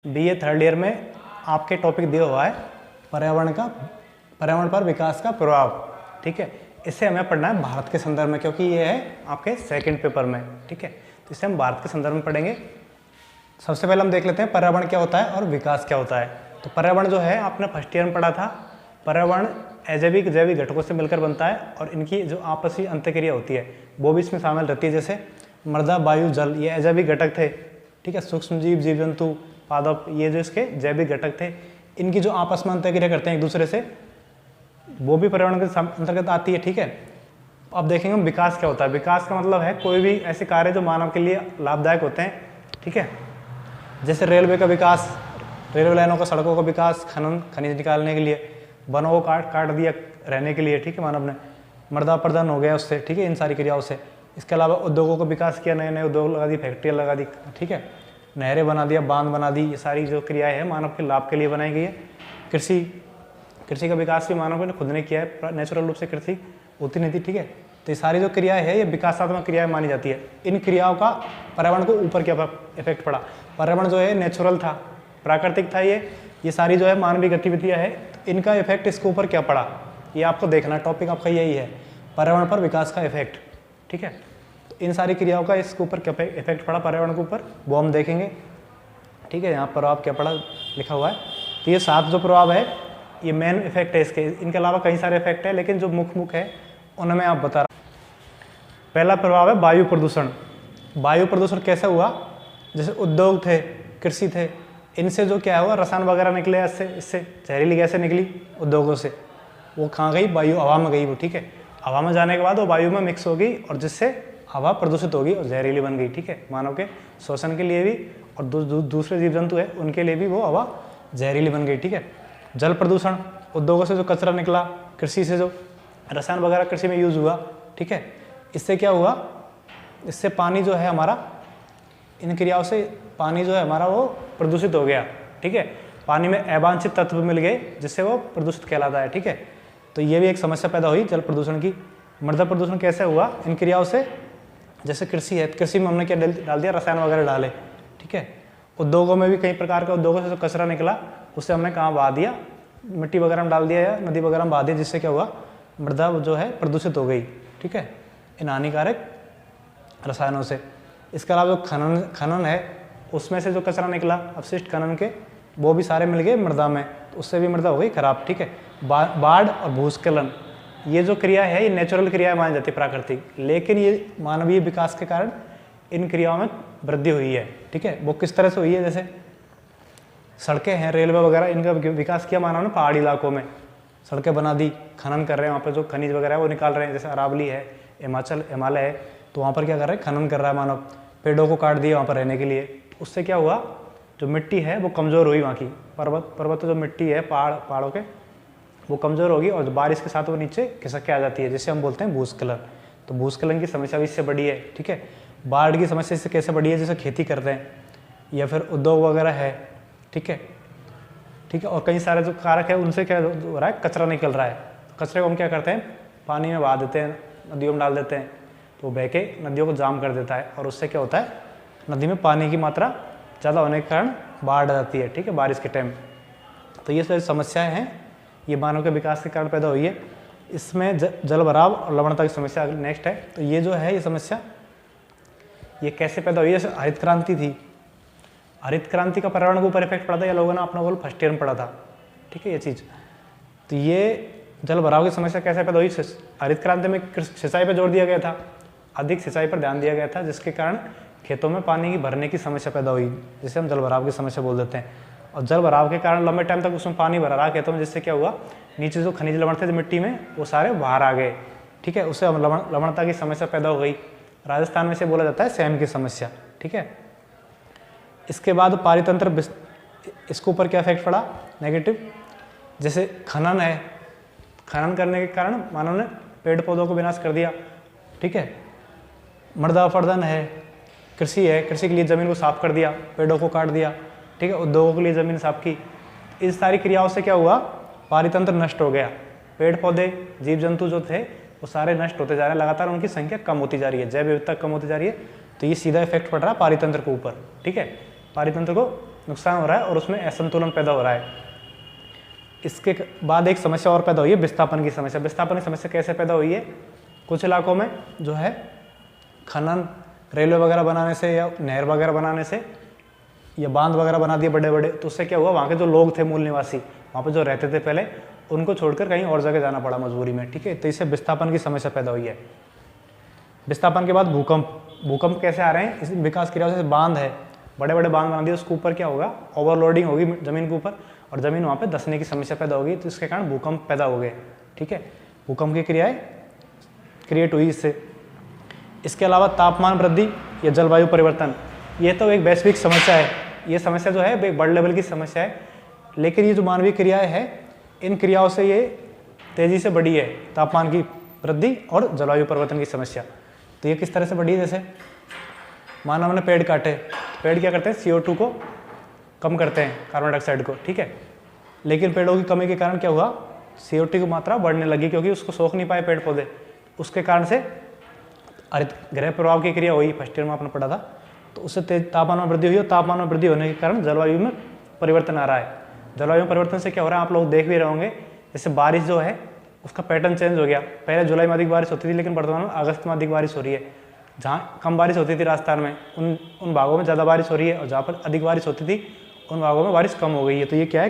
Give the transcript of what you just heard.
BA third year में आपके topic दिया हुआ है पर्यावरण पर विकास का प्रभाव। ठीक है, इसे हमें पढ़ना है भारत के संदर्भ में, क्योंकि ये है आपके सेकंड पेपर में। ठीक है, तो इसे हम भारत के संदर्भ में पढ़ेंगे। सबसे पहले हम देख लेते हैं पर्यावरण क्या होता है और विकास क्या होता है। तो पर्यावरण जो है आपने फर्स्ट ईयर में पढ़ा था, पर्यावरण अजैविक जैविक घटकों से मिलकर बनता है और इनकी जो आपसी अंतःक्रिया होती है वो भी इसमें शामिल रहती है। जैसे मृदा, वायु, जल, ये अजैविक घटक थे। ठीक है, सूक्ष्म जीव, जीव जंतु, पादप, ये जो इसके जैविक घटक थे, इनकी जो आपस में अंतःक्रिया करते हैं एक दूसरे से, वो भी पर्यावरण के अंतर्गत आती है। ठीक है, अब देखेंगे हम विकास क्या होता है। विकास का मतलब है कोई भी ऐसे कार्य जो मानव के लिए लाभदायक होते हैं। ठीक है, जैसे रेलवे का विकास, रेलवे लाइनों का, सड़कों का विकास, खनिज निकालने के लिए, वनों को काट दिया रहने के लिए। ठीक है, मानव ने मृदा प्रदान हो गया उससे। ठीक है, इन सारी क्रियाओं से। इसके अलावा उद्योगों का विकास किया, नए नए उद्योग लगा दी, फैक्ट्रियाँ लगा दी। ठीक है, नहरें बना दिया, बांध बना दी। ये सारी जो क्रियाएं हैं मानव के लाभ के लिए बनाई गई है। कृषि का विकास भी मानव ने खुद ने किया है, नेचुरल रूप से कृषि होती नहीं थी। ठीक है, तो ये सारी जो क्रियाएं है ये विकासात्मक क्रियाएं मानी जाती है। इन क्रियाओं का पर्यावरण को ऊपर क्या इफेक्ट पड़ा। पर्यावरण जो है नेचुरल था, प्राकृतिक था। ये सारी जो है मानवीय गतिविधियां है, तो इनका इफेक्ट इसके ऊपर क्या पड़ा, ये आपको देखना। टॉपिक आपका यही है, पर्यावरण पर विकास का इफेक्ट। ठीक है, तो इन सारी क्रियाओं का इसके ऊपर क्या इफेक्ट पड़ा पर्यावरण के ऊपर, वो हम देखेंगे। ठीक है, यहाँ प्रभाव क्या पड़ा लिखा हुआ है। तो ये 7 जो प्रभाव है ये मेन इफेक्ट है इसके। इनके अलावा कई सारे इफेक्ट है, लेकिन जो मुख्य है उनमें आप बता रहा हूँ। पहला प्रभाव है वायु प्रदूषण। वायु प्रदूषण कैसे हुआ, जैसे उद्योग थे, कृषि थे, इनसे जो क्या हुआ, रसायन वगैरह निकले, इससे जहरीली गैसें निकली उद्योगों से। वो कहाँ गई, वायु, हवा में गई वो। ठीक है, हवा में जाने के बाद वो वायु में मिक्स हो गई और जिससे हवा प्रदूषित होगी और जहरीली बन गई। ठीक है, मानव के श्वसन के लिए भी और दूसरे जीव जंतु है उनके लिए भी वो हवा जहरीली बन गई। ठीक है, जल प्रदूषण, उद्योगों से जो कचरा निकला, कृषि से जो रसायन वगैरह कृषि में यूज हुआ। ठीक है, इससे क्या हुआ, इससे पानी जो है हमारा, इन क्रियाओं से पानी जो है हमारा वो प्रदूषित हो गया। ठीक है, पानी में अवांछित तत्व मिल गए जिससे वो प्रदूषित कहलाता है। ठीक है, तो ये भी एक समस्या पैदा हुई जल प्रदूषण की। मृदा प्रदूषण कैसे हुआ, इन क्रियाओं से। जैसे कृषि है, कृषि में हमने क्या डाल दिया, रसायन वगैरह डाले। ठीक है, उद्योगों में भी कई प्रकार के उद्योगों से जो कचरा निकला उससे हमने कहाँ बहा दिया, मिट्टी वगैरह में डाल दिया या नदी वगैरह में बहा दिया, जिससे क्या हुआ, मृदा जो है प्रदूषित हो गई। ठीक है, इन हानिकारक रसायनों से। इसके अलावा जो खनन है उसमें से जो कचरा निकला अपशिष्ट खनन के, वो भी सारे मिल गए मृदा में, तो उससे भी मृदा हो गई खराब। ठीक है, बाढ़ और भूस्खलन, ये जो क्रिया है ये नेचुरल क्रिया मानी जाती है, प्राकृतिक, लेकिन ये मानवीय विकास के कारण इन क्रियाओं में वृद्धि हुई है। ठीक है, वो किस तरह से हुई है, जैसे सड़कें हैं, रेलवे वगैरह, इनका विकास किया मानव ने। पहाड़ी इलाकों में सड़कें बना दी, खनन कर रहे हैं, वहाँ पर जो खनिज वगैरह है वो निकाल रहे हैं। जैसे अरावली है, हिमालय है, तो वहाँ पर क्या कर रहे हैं, खनन कर रहा है मानव। पेड़ों को काट दिया वहाँ पर रहने के लिए, उससे क्या हुआ, जो मिट्टी है वो कमज़ोर हुई, वहाँ की पर्वत जो मिट्टी है पहाड़ों के, वो कमज़ोर होगी और बारिश के साथ वो नीचे खिसक के आ जाती है, जिसे हम बोलते हैं भूस्खलन। तो भूस्खलन की समस्या भी इससे बड़ी है। ठीक है, बाढ़ की समस्या इससे कैसे बड़ी है, जैसे खेती करते हैं या फिर उद्योग वगैरह है। ठीक है, और कई सारे जो कारक है उनसे क्या हो रहा है, कचरा निकल रहा है। कचरे को हम क्या करते हैं, पानी में बहा देते हैं, नदियों में डाल देते हैं, तो बह के नदियों को जाम कर देता है और उससे क्या होता है, नदी में पानी की मात्रा ज़्यादा होने के कारण बाढ़ आ जाती है। ठीक है, बारिश के टाइम। तो ये सारी समस्याएं हैं, ये मानव के विकास के कारण पैदा हुई है। इसमें जल भराव और लवणता की समस्या नेक्स्ट है। तो ये जो है ये समस्या ये कैसे पैदा हुई है, जैसे हरित क्रांति थी, हरित क्रांति का पर्यावरण के ऊपर इफेक्ट पड़ा था, या लोगों ने अपना गोल फर्स्ट ईयर में पढ़ा था। ठीक है, ये चीज़। तो ये जल भराव की समस्या कैसे पैदा हुई, हरित क्रांति में सिंचाई पर जोर दिया गया था, अधिक सिंचाई पर ध्यान दिया गया था, जिसके कारण खेतों में पानी की भरने की समस्या पैदा हुई, जिसे हम जल भराव की समस्या बोल देते हैं। और जल भराव के कारण लंबे टाइम तक उसमें पानी भरा रहा खेतों में, जिससे क्या हुआ, नीचे जो खनिज लवण थे जो मिट्टी में, वो सारे बाहर आ गए। ठीक है, उससे लवणता की समस्या पैदा हो गई। राजस्थान में से बोला जाता है सैम की समस्या। ठीक है, इसके बाद पारितंत्र, इसके ऊपर क्या इफेक्ट पड़ा, नेगेटिव। जैसे खनन है, खनन करने के कारण मानव ने पेड़ पौधों को विनाश कर दिया। ठीक है, मृदा अपरदन है, कृषि है, कृषि के लिए ज़मीन को साफ कर दिया, पेड़ों को काट दिया। ठीक है, उद्योगों के लिए ज़मीन साफ की। इस सारी क्रियाओं से क्या हुआ, पारितंत्र नष्ट हो गया। पेड़ पौधे, जीव जंतु जो थे वो सारे नष्ट होते जा रहे हैं, लगातार उनकी संख्या कम होती जा रही है, जैव विविधता कम होती जा रही है। तो ये सीधा इफेक्ट पड़ रहा है पारितंत्र के ऊपर। ठीक है, पारितंत्र को नुकसान हो रहा है और उसमें असंतुलन पैदा हो रहा है। इसके बाद एक समस्या और पैदा हुई है, विस्थापन की समस्या। विस्थापन की समस्या कैसे पैदा हुई है? कुछ इलाकों में जो है खनन, रेलवे वगैरह बनाने से या नहर वगैरह बनाने से या बांध वगैरह बना दिए बड़े बड़े, तो उससे क्या हुआ, वहाँ के जो लोग थे मूल निवासी वहाँ पे जो रहते थे पहले, उनको छोड़कर कहीं और जगह जाना पड़ा मजबूरी में, ठीक है। तो इससे विस्थापन की समस्या पैदा हुई है। विस्थापन के बाद भूकंप। भूकंप कैसे आ रहे हैं? इस विकास क्रियाओं से बांध है, बड़े बड़े बांध बना दिए, उसके ऊपर क्या होगा, ओवरलोडिंग होगी जमीन के ऊपर और ज़मीन वहाँ पे धंसने की समस्या पैदा होगी, तो इसके कारण भूकंप पैदा हो गए, ठीक है। भूकंप की क्रियाएं क्रिएट हुई इससे। इसके अलावा तापमान वृद्धि या जलवायु परिवर्तन, ये तो एक वैश्विक समस्या है। ये समस्या जो है एक बड़े लेवल की समस्या है, लेकिन ये जो मानवीय क्रियाएं हैं, इन क्रियाओं से ये तेज़ी से बढ़ी है, तापमान की वृद्धि और जलवायु परिवर्तन की समस्या। तो ये किस तरह से बढ़ी है? जैसे मानव हमने पेड़ काटे, पेड़ क्या करते हैं, CO2 को कम करते हैं, कार्बन डाइऑक्साइड को, ठीक है। लेकिन पेड़ों की कमी के कारण क्या हुआ, CO2 की मात्रा बढ़ने लगी, क्योंकि उसको सोख नहीं पाए पेड़ पौधे। उसके कारण से हरित गृह प्रभाव की क्रिया हुई, फर्स्ट ईयर में आपने पढ़ा था। तो उससे तेज तापमान में वृद्धि हुई और तापमान में वृद्धि होने के कारण जलवायु में परिवर्तन आ रहा है। जलवायु में परिवर्तन से क्या हो रहा है, आप लोग देख भी रहे होंगे, जैसे बारिश जो है उसका पैटर्न चेंज हो गया। पहले जुलाई में अधिक बारिश होती थी, लेकिन वर्तमान में अगस्त में अधिक बारिश हो रही है। जहाँ कम बारिश होती थी राजस्थान में, उन भागों में ज़्यादा बारिश हो रही है, और जहाँ पर अधिक बारिश होती थी उन भागों में बारिश कम हो गई है। तो ये क्या है,